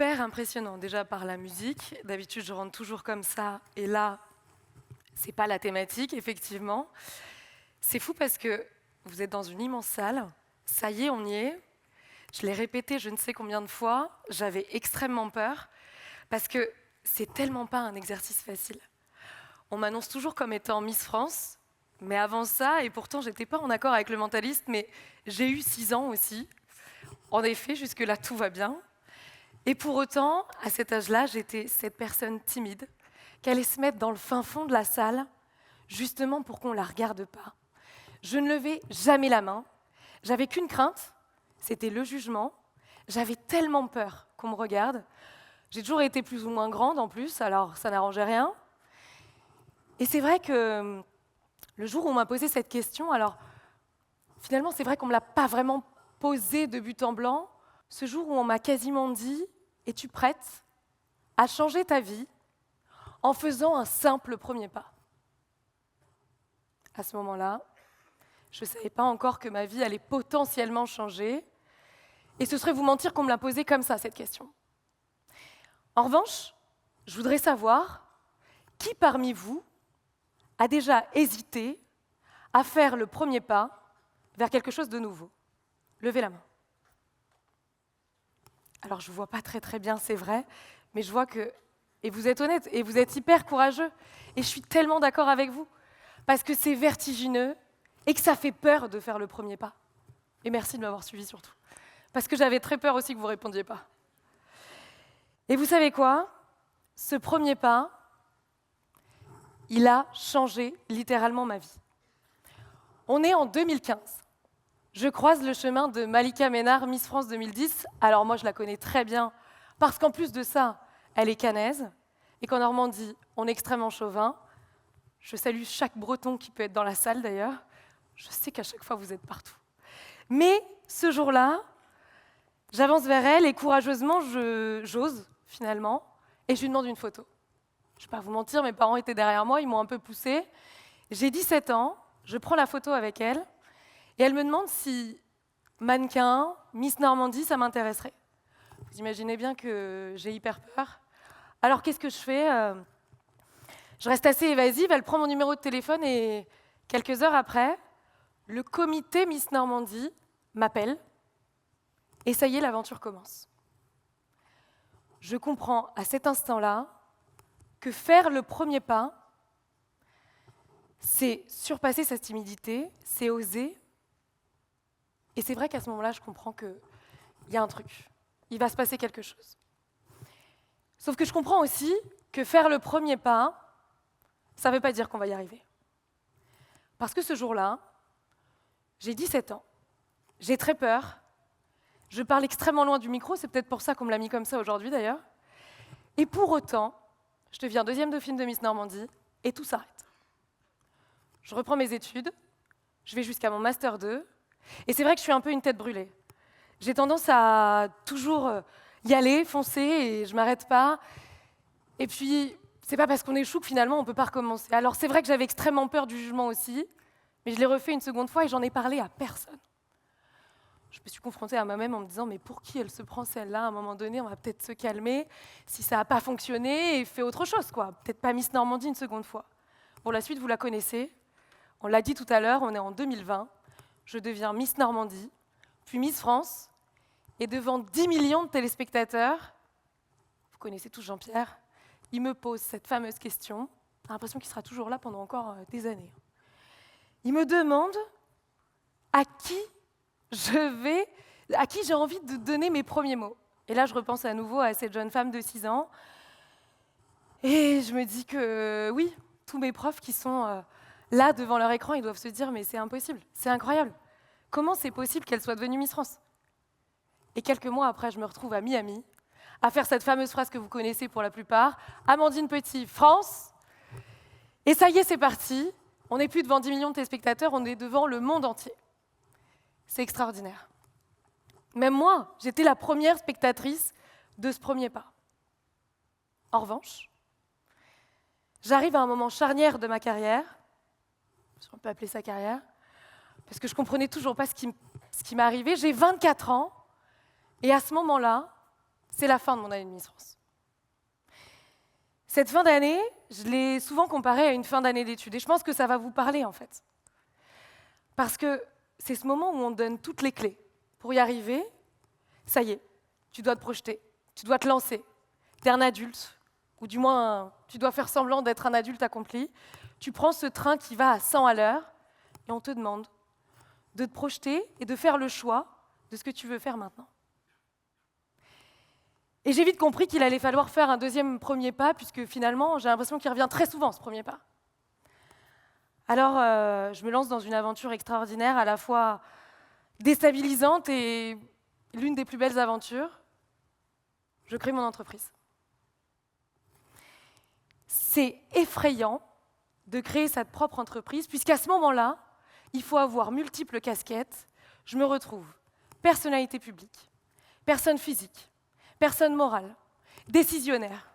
hyper impressionnant, déjà par la musique. D'habitude, je rentre toujours comme ça, et là, c'est pas la thématique, effectivement. C'est fou parce que vous êtes dans une immense salle, ça y est, on y est. Je l'ai répété je ne sais combien de fois, j'avais extrêmement peur, parce que c'est tellement pas un exercice facile. On m'annonce toujours comme étant Miss France, mais avant ça, et pourtant j'étais pas en accord avec le mentaliste, mais j'ai eu 6 ans aussi. En effet, jusque-là, tout va bien. Et pour autant, à cet âge-là, j'étais cette personne timide qui allait se mettre dans le fin fond de la salle, justement pour qu'on ne la regarde pas. Je ne levais jamais la main. J'avais qu'une crainte, c'était le jugement. J'avais tellement peur qu'on me regarde. J'ai toujours été plus ou moins grande en plus, alors ça n'arrangeait rien. Et c'est vrai que le jour où on m'a posé cette question, alors finalement c'est vrai qu'on ne me l'a pas vraiment posée de but en blanc, ce jour où on m'a quasiment dit « Es-tu prête à changer ta vie en faisant un simple premier pas ?» À ce moment-là, je ne savais pas encore que ma vie allait potentiellement changer, et ce serait vous mentir qu'on me l'a posée comme ça, cette question. En revanche, je voudrais savoir qui parmi vous a déjà hésité à faire le premier pas vers quelque chose de nouveau. Levez la main. Alors, je ne vois pas très bien, c'est vrai, mais je vois que... Et vous êtes honnête, et vous êtes hyper courageux. Et je suis tellement d'accord avec vous, parce que c'est vertigineux et que ça fait peur de faire le premier pas. Et merci de m'avoir suivi surtout. Parce que j'avais très peur aussi que vous ne répondiez pas. Et vous savez quoi ? Ce premier pas, il a changé littéralement ma vie. On est en 2015. Je croise le chemin de Malika Ménard, Miss France 2010. Alors moi, je la connais très bien, parce qu'en plus de ça, elle est caennaise, et qu'en Normandie, on est extrêmement chauvin. Je salue chaque Breton qui peut être dans la salle, d'ailleurs. Je sais qu'à chaque fois, vous êtes partout. Mais ce jour-là, j'avance vers elle, et courageusement, j'ose, finalement, et je lui demande une photo. Je ne vais pas vous mentir, mes parents étaient derrière moi, ils m'ont un peu poussée. J'ai 17 ans, je prends la photo avec elle, et elle me demande si mannequin, Miss Normandie, ça m'intéresserait. Vous imaginez bien que j'ai hyper peur. Alors qu'est-ce que je fais ? Je reste assez évasive, elle prend mon numéro de téléphone et quelques heures après, le comité Miss Normandie m'appelle et ça y est, l'aventure commence. Je comprends à cet instant-là que faire le premier pas, c'est surpasser sa timidité, c'est oser. Et c'est vrai qu'à ce moment-là, je comprends qu'il y a un truc. Il va se passer quelque chose. Sauf que je comprends aussi que faire le premier pas, ça ne veut pas dire qu'on va y arriver. Parce que ce jour-là, j'ai 17 ans, j'ai très peur, je parle extrêmement loin du micro, c'est peut-être pour ça qu'on me l'a mis comme ça aujourd'hui d'ailleurs. Et pour autant, je deviens deuxième dauphine de Miss Normandie et tout s'arrête. Je reprends mes études, je vais jusqu'à mon Master 2, et c'est vrai que je suis un peu une tête brûlée. J'ai tendance à toujours y aller, foncer, et je ne m'arrête pas. Et puis, c'est pas parce qu'on échoue que finalement on ne peut pas recommencer. Alors c'est vrai que j'avais extrêmement peur du jugement aussi, mais je l'ai refait une seconde fois et j'en ai parlé à personne. Je me suis confrontée à moi-même en me disant, mais pour qui elle se prend celle-là ? À un moment donné, on va peut-être se calmer. Si ça n'a pas fonctionné, et fait autre chose, quoi. Peut-être pas Miss Normandie une seconde fois. Bon, la suite, vous la connaissez. On l'a dit tout à l'heure, on est en 2020. Je deviens Miss Normandie, puis Miss France, et devant 10 millions de téléspectateurs, vous connaissez tous Jean-Pierre, il me pose cette fameuse question. J'ai l'impression qu'il sera toujours là pendant encore des années. Il me demande à qui j'ai envie de donner mes premiers mots. Et là, je repense à nouveau à cette jeune femme de 6 ans. Et je me dis que oui, tous mes profs qui sont là devant leur écran, ils doivent se dire « mais c'est impossible, c'est incroyable. Comment c'est possible qu'elle soit devenue Miss France ?» Et quelques mois après, je me retrouve à Miami, à faire cette fameuse phrase que vous connaissez pour la plupart, « Amandine Petit, France !» Et ça y est, c'est parti. On n'est plus devant 10 millions de téléspectateurs, on est devant le monde entier. C'est extraordinaire. Même moi, j'étais la première spectatrice de ce premier pas. En revanche, j'arrive à un moment charnière de ma carrière, si on peut appeler ça carrière, parce que je ne comprenais toujours pas ce qui m'est arrivé. J'ai 24 ans, et à ce moment-là, c'est la fin de mon année de Miss France. Cette fin d'année, je l'ai souvent comparée à une fin d'année d'études, et je pense que ça va vous parler en fait. Parce que c'est ce moment où on te donne toutes les clés. Pour y arriver, ça y est, tu dois te projeter, tu dois te lancer. Tu es un adulte, ou du moins, tu dois faire semblant d'être un adulte accompli. Tu prends ce train qui va à 100 à l'heure, et on te demande de te projeter et de faire le choix de ce que tu veux faire maintenant. Et j'ai vite compris qu'il allait falloir faire un deuxième premier pas, puisque finalement, j'ai l'impression qu'il revient très souvent, ce premier pas. Alors, je me lance dans une aventure extraordinaire, à la fois déstabilisante et l'une des plus belles aventures. Je crée mon entreprise. C'est effrayant de créer sa propre entreprise, puisqu'à ce moment-là, il faut avoir multiples casquettes. Je me retrouve personnalité publique, personne physique, personne morale, décisionnaire.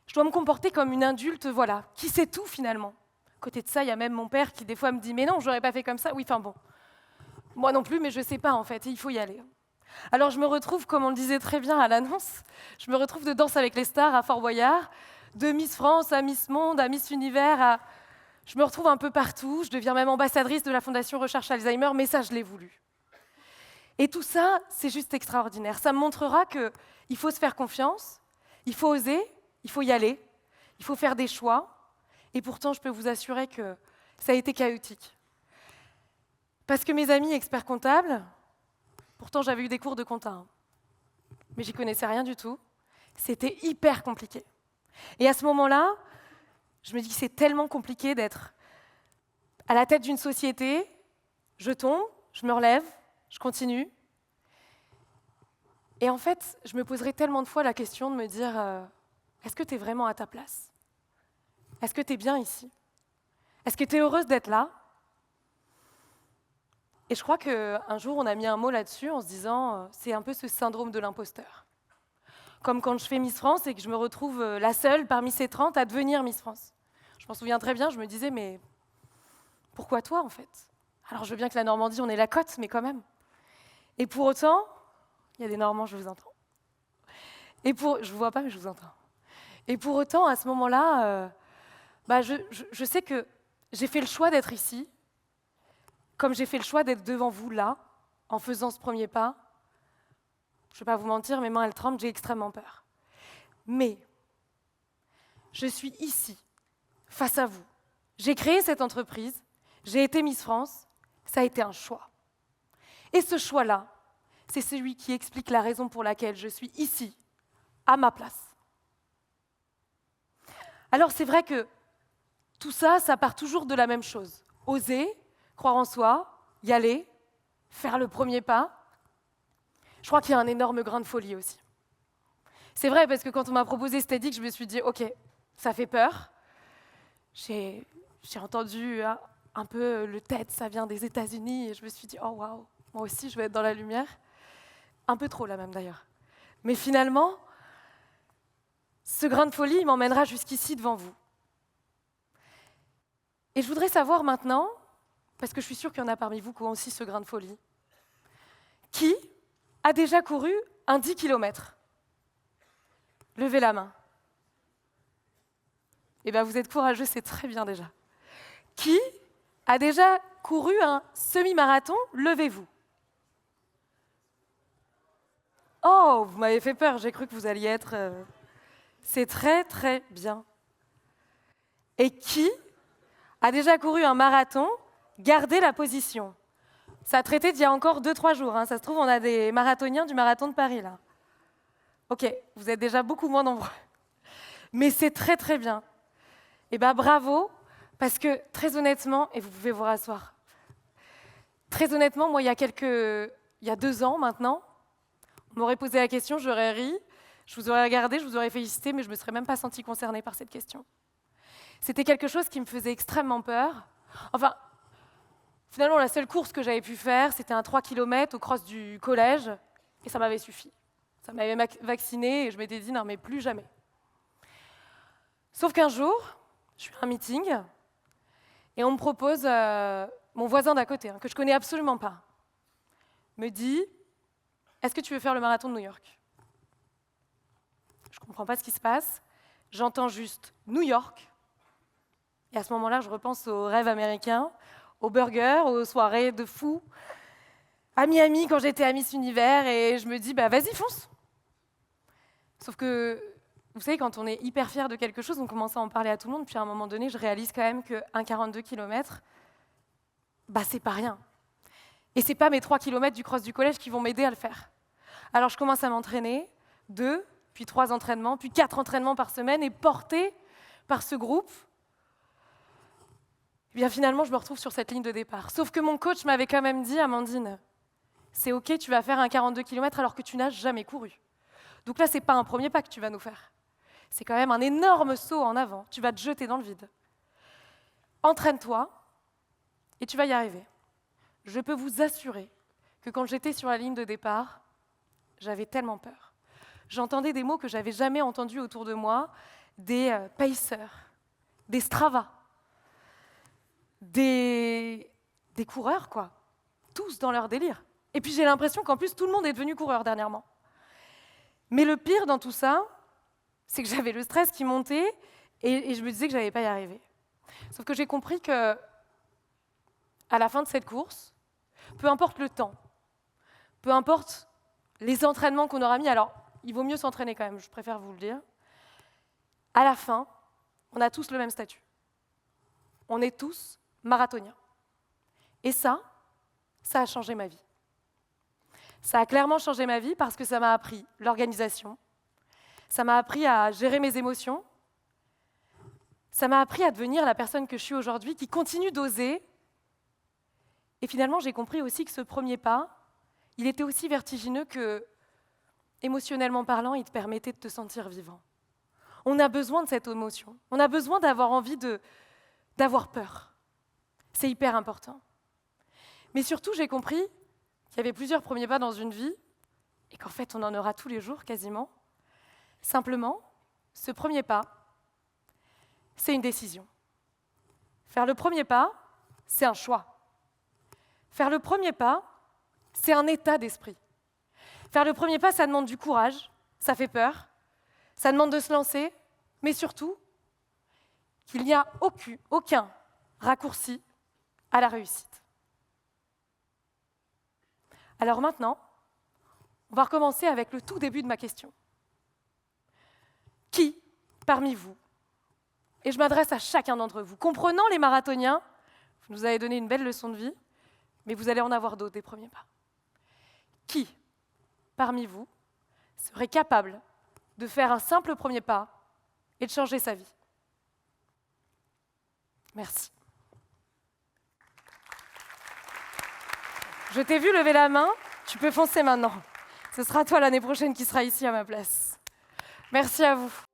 Je dois me comporter comme une adulte, voilà, qui sait tout finalement. À côté de ça, il y a même mon père qui des fois me dit « Mais non, j'aurais pas fait comme ça. » Oui, enfin bon. Moi non plus, mais je sais pas en fait, et il faut y aller. Alors je me retrouve, comme on le disait très bien à l'annonce, je me retrouve de Danse avec les stars à Fort Boyard, de Miss France à Miss Monde, à Miss Univers, je me retrouve un peu partout, je deviens même ambassadrice de la Fondation Recherche Alzheimer, mais ça, je l'ai voulu. Et tout ça, c'est juste extraordinaire. Ça me montrera qu'il faut se faire confiance, il faut oser, il faut y aller, il faut faire des choix. Et pourtant, je peux vous assurer que ça a été chaotique. Parce que mes amis experts comptables, pourtant j'avais eu des cours de compta, hein, mais j'y connaissais rien du tout, c'était hyper compliqué. Et à ce moment-là, je me dis que c'est tellement compliqué d'être à la tête d'une société, je tombe, je me relève, je continue. Et en fait, je me poserai tellement de fois la question de me dire est-ce que tu es vraiment à ta place? Est-ce que tu es bien ici? Est-ce que tu es heureuse d'être là? Et je crois qu'un jour, on a mis un mot là-dessus en se disant c'est un peu ce syndrome de l'imposteur. Comme quand je fais Miss France et que je me retrouve la seule parmi ces 30 à devenir Miss France. Je m'en souviens très bien, je me disais mais pourquoi toi en fait? Alors je veux bien que la Normandie, on est la côte, mais quand même. Et pour autant, il y a des Normands, je vous entends. Je ne vous vois pas, mais je vous entends. Et pour autant, à ce moment-là, je sais que j'ai fait le choix d'être ici, comme j'ai fait le choix d'être devant vous là, en faisant ce premier pas. Je ne vais pas vous mentir, mes mains elles tremblent, j'ai extrêmement peur. Mais je suis ici, face à vous. J'ai créé cette entreprise, j'ai été Miss France, ça a été un choix. Et ce choix-là, c'est celui qui explique la raison pour laquelle je suis ici, à ma place. Alors c'est vrai que tout ça, ça part toujours de la même chose. Oser, croire en soi, y aller, faire le premier pas. Je crois qu'il y a un énorme grain de folie aussi. C'est vrai parce que quand on m'a proposé Steady, je me suis dit, ok, ça fait peur. J'ai entendu un peu le TED, ça vient des États-Unis, et je me suis dit, oh waouh, moi aussi je vais être dans la lumière. Un peu trop là même d'ailleurs. Mais finalement, ce grain de folie il m'emmènera jusqu'ici devant vous. Et je voudrais savoir maintenant, parce que je suis sûre qu'il y en a parmi vous qui ont aussi ce grain de folie, qui a déjà couru un 10 km? Levez la main. Eh bien, vous êtes courageux, c'est très bien déjà. Qui a déjà couru un semi-marathon? Levez-vous. Oh, vous m'avez fait peur, j'ai cru que vous alliez être... C'est très, très bien. Et qui a déjà couru un marathon? Gardez la position. Ça a traité d'il y a encore 2-3 jours. Hein. Ça se trouve, on a des marathoniens du marathon de Paris, là. Ok, vous êtes déjà beaucoup moins nombreux. Mais c'est très, très bien. Eh bien, bravo, parce que, très honnêtement, et vous pouvez vous rasseoir, très honnêtement, moi, il y a 2 ans maintenant, on m'aurait posé la question, j'aurais ri, je vous aurais regardé, je vous aurais félicité, mais je ne me serais même pas sentie concernée par cette question. C'était quelque chose qui me faisait extrêmement peur. Enfin, finalement, la seule course que j'avais pu faire, c'était un 3 km au cross du collège, et ça m'avait suffi. Ça m'avait vaccinée, et je m'étais dit, non, mais plus jamais. Sauf qu'un jour, je suis à un meeting, et on me propose, mon voisin d'à côté, que je ne connais absolument pas, me dit, est-ce que tu veux faire le marathon de New York? je ne comprends pas ce qui se passe. J'entends juste New York. Et à ce moment-là, je repense aux rêves américains, aux burgers, aux soirées de fous, à Miami quand j'étais à Miss Univers, et je me dis, bah vas-y, fonce. Sauf que, vous savez, quand on est hyper fier de quelque chose, on commence à en parler à tout le monde, puis à un moment donné, je réalise quand même qu'un 42 km, bah c'est pas rien. Et c'est pas mes 3 km du cross du collège qui vont m'aider à le faire. Alors je commence à m'entraîner, 2, puis 3 entraînements, puis 4 entraînements par semaine, et portée par ce groupe, eh bien finalement je me retrouve sur cette ligne de départ. Sauf que mon coach m'avait quand même dit, Amandine, c'est ok, tu vas faire un 42 km alors que tu n'as jamais couru. Donc là, c'est pas un premier pas que tu vas nous faire. C'est quand même un énorme saut en avant. Tu vas te jeter dans le vide. Entraîne-toi et tu vas y arriver. Je peux vous assurer que quand j'étais sur la ligne de départ, j'avais tellement peur. J'entendais des mots que j'avais jamais entendus autour de moi, des pacers, des Strava, des coureurs, quoi. Tous dans leur délire. Et puis j'ai l'impression qu'en plus, tout le monde est devenu coureur dernièrement. Mais le pire dans tout ça, c'est que j'avais le stress qui montait et je me disais que je n'allais pas y arriver. Sauf que j'ai compris que, à la fin de cette course, peu importe le temps, peu importe les entraînements qu'on aura mis, alors il vaut mieux s'entraîner quand même, je préfère vous le dire, à la fin, on a tous le même statut. On est tous marathoniens. Et ça a changé ma vie. Ça a clairement changé ma vie parce que ça m'a appris l'organisation, ça m'a appris à gérer mes émotions, ça m'a appris à devenir la personne que je suis aujourd'hui, qui continue d'oser. Et finalement, j'ai compris aussi que ce premier pas, il était aussi vertigineux que, émotionnellement parlant, il te permettait de te sentir vivant. On a besoin de cette émotion, on a besoin d'avoir envie d'avoir peur. C'est hyper important. Mais surtout, j'ai compris qu'il y avait plusieurs premiers pas dans une vie, et qu'en fait, on en aura tous les jours, quasiment. Simplement, ce premier pas, c'est une décision. Faire le premier pas, c'est un choix. Faire le premier pas, c'est un état d'esprit. Faire le premier pas, ça demande du courage, ça fait peur, ça demande de se lancer, mais surtout, qu'il n'y a aucun raccourci à la réussite. Alors maintenant, on va recommencer avec le tout début de ma question. Qui, parmi vous, et je m'adresse à chacun d'entre vous, comprenant les marathoniens, vous nous avez donné une belle leçon de vie, mais vous allez en avoir d'autres des premiers pas. Qui, parmi vous, serait capable de faire un simple premier pas et de changer sa vie? Merci. Je t'ai vu lever la main, tu peux foncer maintenant. Ce sera toi l'année prochaine qui sera ici à ma place. Merci à vous.